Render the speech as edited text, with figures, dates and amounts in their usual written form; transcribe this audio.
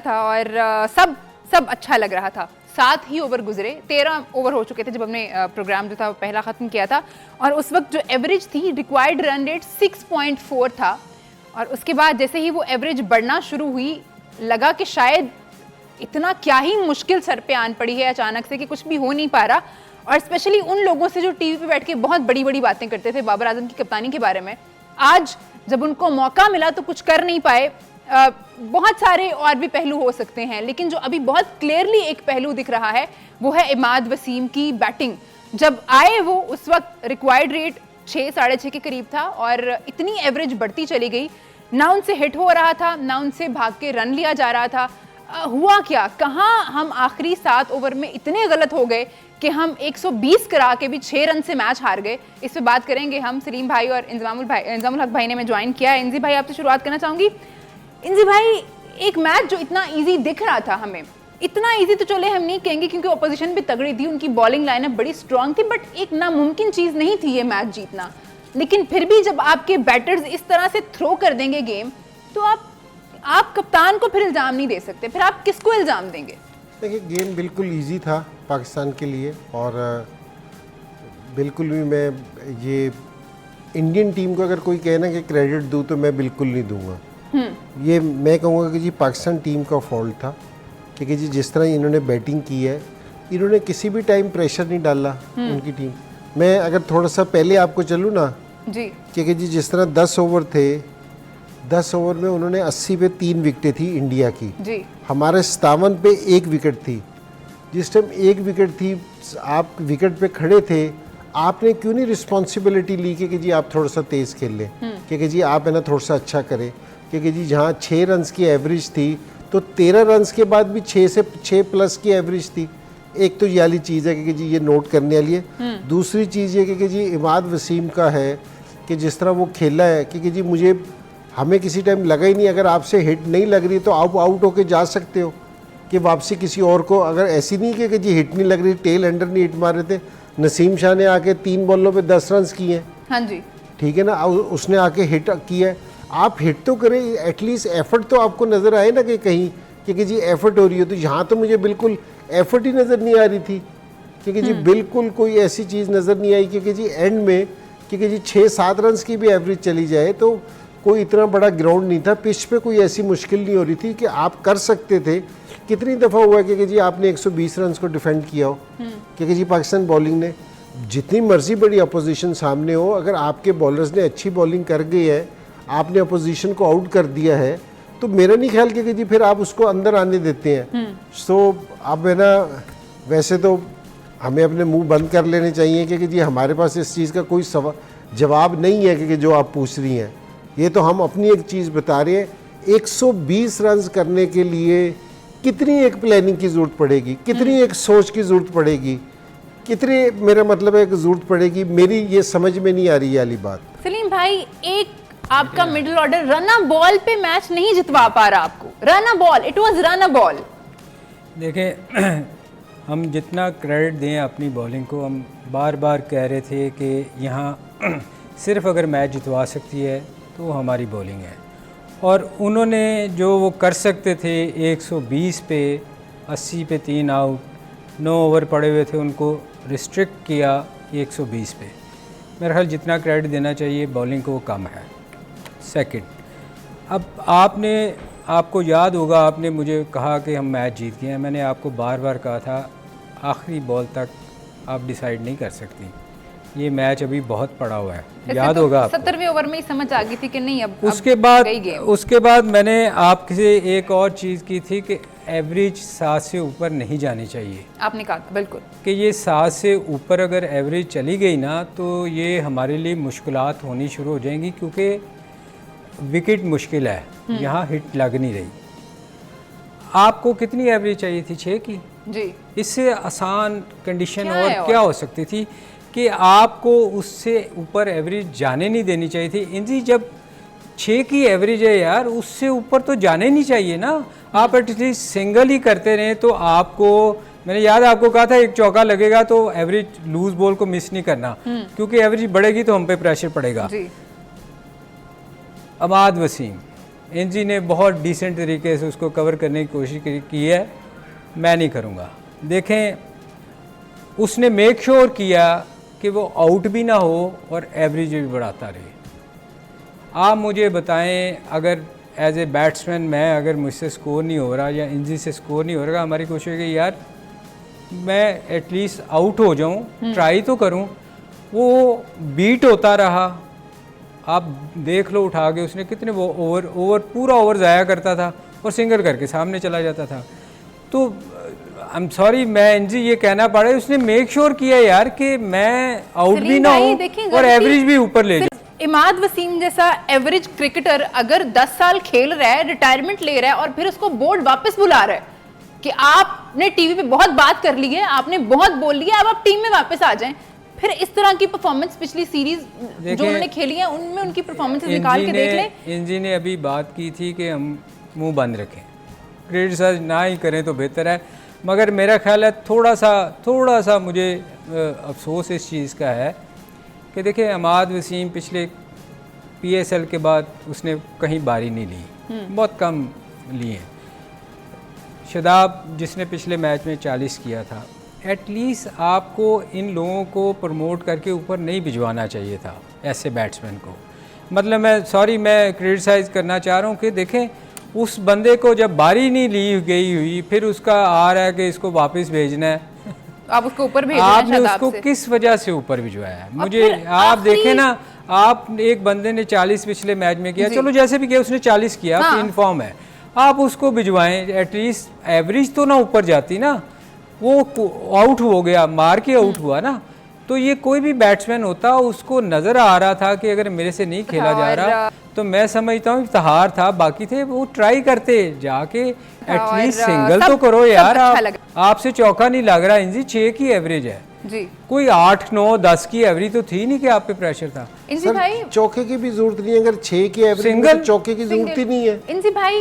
था और सब अच्छा लग रहा था। 7 ही ओवर गुजरे, 13 ओवर हो चुके थे जब हमने प्रोग्राम जो था पहला ख़त्म किया था, और उस वक्त जो एवरेज थी रिक्वायर्ड रन रेट 6.4 था। और उसके बाद जैसे ही वो एवरेज बढ़ना शुरू हुई, लगा कि शायद इतना क्या ही मुश्किल सर पे आन पड़ी है अचानक से कि कुछ भी हो नहीं पा रहा। और स्पेशली उन लोगों से जो टीवी पे बैठ के बहुत बड़ी बड़ी बातें करते थे बाबर आजम की कप्तानी के बारे में, आज जब उनको मौका मिला तो कुछ कर नहीं पाए। बहुत सारे और भी पहलू हो सकते हैं, लेकिन जो अभी बहुत क्लियरली एक पहलू दिख रहा है वो है इमाद वसीम की बैटिंग। जब आए वो उस वक्त रिक्वायर्ड रेट 6 साढ़े 6 के करीब था और इतनी एवरेज बढ़ती चली गई, ना उनसे हिट हो रहा था ना उनसे भाग के रन लिया जा रहा था। हुआ क्या, कहाँ हम आखिरी 7 ओवर में इतने गलत हो गए कि हम 120 करा के भी 6 रन से मैच हार गए। इस पे बात करेंगे हम। सलीम भाई और इंजामुल हक भाई ने मैं ज्वाइन किया है। इंजी भाई आपसे शुरुआत करना चाहूंगी। इंजी भाई, एक मैच जो इतना इजी दिख रहा था हमें, इतना इजी तो चले हम नहीं कहेंगे क्योंकि ऑपोजिशन भी तगड़ी थी, उनकी बॉलिंग लाइनअप बड़ी स्ट्रांग थी, बट एक नामुमकिन चीज नहीं थी ये मैच जीतना। लेकिन फिर भी जब आपके बैटर्स इस तरह से थ्रो कर देंगे गेम, तो आप कप्तान को फिर इल्जाम नहीं दे सकते, फिर आप किसको इल्जाम देंगे? देखिए, गेम बिल्कुल इजी था पाकिस्तान के लिए और बिल्कुल भी मैं ये इंडियन टीम को अगर कोई कहे ना कि क्रेडिट दूं तो मैं बिल्कुल नहीं दूंगा। ये मैं कहूँगा कि जी पाकिस्तान टीम का फॉल्ट था, क्योंकि जी जिस तरह इन्होंने बैटिंग की है, इन्होंने किसी भी टाइम प्रेशर नहीं डाला उनकी टीम। मैं अगर थोड़ा सा पहले आपको चलूँ ना जी, क्योंकि जी जिस तरह 10 ओवर थे, 10 ओवर में उन्होंने 80 पे 3 विकेटें थी इंडिया की जी। हमारे 57 पे 1 विकेट थी। जिस टाइम 1 विकेट थी, आप विकेट पे खड़े थे, आपने क्यों नहीं रिस्पॉन्सिबिलिटी ली कि जी आप थोड़ा सा तेज़ खेल लें, क्योंकि जी आप है ना थोड़ा सा अच्छा करें। क्योंकि जी जहाँ 6 रन्स की एवरेज थी तो 13 रन्स के बाद भी 6 प्लस की एवरेज थी। एक तो ये वाली चीज़ है कि जी ये नोट करने वाली है। दूसरी चीज़ ये कि जी इमाद वसीम का है कि जिस तरह वो खेला है, क्योंकि जी हमें किसी टाइम लगा ही नहीं, अगर आपसे हिट नहीं लग रही तो आप आउट होके जा सकते हो कि वापसी किसी और को, अगर ऐसी नहीं कि जी हिट नहीं लग रही, टेल एंडर नहीं हिट मार रहे थे। नसीम शाह ने आके 3 बॉलों पे 10 रन किए हैं, हाँ जी, ठीक है ना, उसने आके हिट किया है। आप हिट तो करें, एटलीस्ट एफर्ट तो आपको नज़र आए ना कि कहीं, क्योंकि जी एफर्ट हो रही हो। तो यहाँ तो मुझे बिल्कुल एफर्ट ही नज़र नहीं आ रही थी, क्योंकि जी बिल्कुल कोई ऐसी चीज़ नज़र नहीं आई। क्योंकि जी एंड में, क्योंकि जी 6-7 रन की भी एवरेज चली जाए तो कोई इतना बड़ा ग्राउंड नहीं था, पिच पे कोई ऐसी मुश्किल नहीं हो रही थी कि आप कर सकते थे। कितनी दफ़ा हुआ है कि जी आपने 120 रन को डिफेंड किया हो, क्योंकि जी पाकिस्तान बॉलिंग ने जितनी मर्जी बड़ी अपोजिशन सामने हो, अगर आपके बॉलर्स ने अच्छी बॉलिंग कर गई है, आपने अपोजिशन को आउट कर दिया है, तो मेरा नहीं ख्याल कि जी फिर आप उसको अंदर आने देते हैं। सो अब है ना, वैसे तो हमें अपने मुंह बंद कर लेने चाहिए क्योंकि जी हमारे पास इस चीज़ का कोई जवाब नहीं है कि जो आप पूछ रही हैं। ये तो हम अपनी एक चीज़ बता रहे हैं। 120 रन करने के लिए कितनी एक प्लानिंग की ज़रूरत पड़ेगी, कितनी एक सोच की ज़रूरत पड़ेगी, कितनी, मेरा मतलब है कि ज़रूरत पड़ेगी, मेरी ये समझ में नहीं आ रही वाली बात। सलीम भाई, एक आपका मिडिल ऑर्डर रन बॉल पे मैच नहीं जितवा पा रहा आपको। Run ball, it was run ball. देखें, हम जितना क्रेडिट दें अपनी बॉलिंग को, हम बार बार कह रहे थे कि यहाँ सिर्फ अगर मैच जितवा सकती है तो हमारी बॉलिंग है, और उन्होंने जो वो कर सकते थे 120 पे 80 पे 3 आउट, 9 ओवर पड़े हुए थे, उनको रिस्ट्रिक्ट किया 120 पे। मेरा ख्याल जितना क्रेडिट देना चाहिए बॉलिंग को वो कम है। सेकंड, अब आपको याद होगा, आपने मुझे कहा कि हम मैच जीत गए हैं। मैंने आपको बार बार कहा था आखिरी बॉल तक आप डिसाइड नहीं कर सकती, ये मैच अभी बहुत पड़ा हुआ है। याद होगा आपको 70वें ओवर में ही समझ आ गई थी कि नहीं, अब उसके बाद मैंने आपसे एक और चीज़ की थी कि एवरेज 7 से ऊपर नहीं जानी चाहिए। आपने कहा था बिल्कुल कि ये 7 से ऊपर अगर एवरेज चली गई ना तो ये हमारे लिए मुश्किलात होनी शुरू हो जाएंगी, क्योंकि विकेट मुश्किल है, यहाँ हिट लग नहीं रही। आपको कितनी एवरेज चाहिए थी? 6 की जी। इससे आसान कंडीशन और क्या हो सकती थी कि आपको उससे ऊपर एवरेज जाने नहीं देनी चाहिए थी। इंजी, जब 6 की एवरेज है यार, उससे ऊपर तो जाने नहीं चाहिए ना। आप एटलीस्ट सिंगल ही करते रहे तो आपको, मैंने याद आपको कहा था एक चौका लगेगा तो एवरेज लूज बॉल को मिस नहीं करना, क्योंकि एवरेज बढ़ेगी तो हम पे प्रेशर पड़ेगा। जी। इमाद वसीम एनजी ने बहुत डिसेंट तरीके से उसको कवर करने की कोशिश की है, मैं नहीं करूँगा। देखें, उसने मेक श्योर किया कि वो आउट भी ना हो और एवरेज भी बढ़ाता रहे। आप मुझे बताएं, अगर एज ए बैट्समैन मैं, अगर मुझसे स्कोर नहीं हो रहा या एनजी से स्कोर नहीं हो रहा, हमारी कोशिश है कि यार मैं एटलीस्ट आउट हो जाऊं, ट्राई तो करूं। वो बीट होता रहा, आप देख लो उठा के उसने कितने वो ओवर पूरा ओवर ज़ाया करता था और सिंगल करके सामने चला जाता था। तो आई एम सॉरी, मैं एनजी ये कहना पड़ा, उसने मेक श्योर किया यार कि मैं आउट भी ना हो और एवरेज भी ऊपर ले जाऊं। इमाद वसीम जैसा एवरेज क्रिकेटर अगर 10 साल खेल रहा है, रिटायरमेंट ले रहा है और फिर उसको बोर्ड वापस बुला रहा है कि आपने टीवी पे बहुत बात कर ली है, आपने बहुत बोल लिया, अब आप टीम में वापस आ जाएं, फिर इस तरह की परफॉर्मेंस पिछली सीरीज जो उन्होंने खेली है उनमें उनकी परफॉर्मेंसेस निकाल के देख लें। एनजी ने अभी बात की थी कि हम मुंह बंद रखें, क्रिटिसाइज ना ही करें तो बेहतर है, मगर मेरा ख्याल है थोड़ा सा मुझे अफसोस इस चीज़ का है कि देखिए, इमाद वसीम पिछले PSL के बाद उसने कहीं बारी नहीं ली, बहुत कम लिए। शादाब जिसने पिछले मैच में 40 किया था, एटलीस्ट आपको इन लोगों को प्रमोट करके ऊपर नहीं भिजवाना चाहिए था ऐसे बैट्समैन को। मतलब मैं क्रिटिसाइज़ करना चाह रहा हूँ कि देखें, उस बंदे को जब बारी नहीं ली गई हुई, फिर उसका आ रहा है कि इसको वापस भेजना है, आप उसको ऊपर भेज रहे हैं। आपने उसको किस वजह से ऊपर भिजवाया है? मुझे आप देखें ना, आप एक बंदे ने 40 पिछले मैच में किया, चलो जैसे भी किया उसने 40 किया, हाँ। इन फॉर्म है, आप उसको भिजवाएं, एटलीस्ट एवरेज तो ना ऊपर जाती ना। वो आउट हो गया, मार के आउट हुआ ना, तो ये कोई भी बैट्समैन होता उसको नज़र आ रहा था कि अगर मेरे से नहीं खेला जा रहा, तो मैं समझता हूँ इफ्तिहार था, बाकी थे वो ट्राई करते जाके एटलीस्ट सिंगल तो करो यार। आपसे चौका नहीं लग रहा, इंजी 6 की एवरेज है जी, कोई 8, 9, 10 की एवरेज तो थी नहीं कि आप पे प्रेशर था। इंजी भाई चौके की भी जरूरत नहीं है, अगर 6 की एवरेज में तो चौके की जरूरत ही नहीं है। इंजी भाई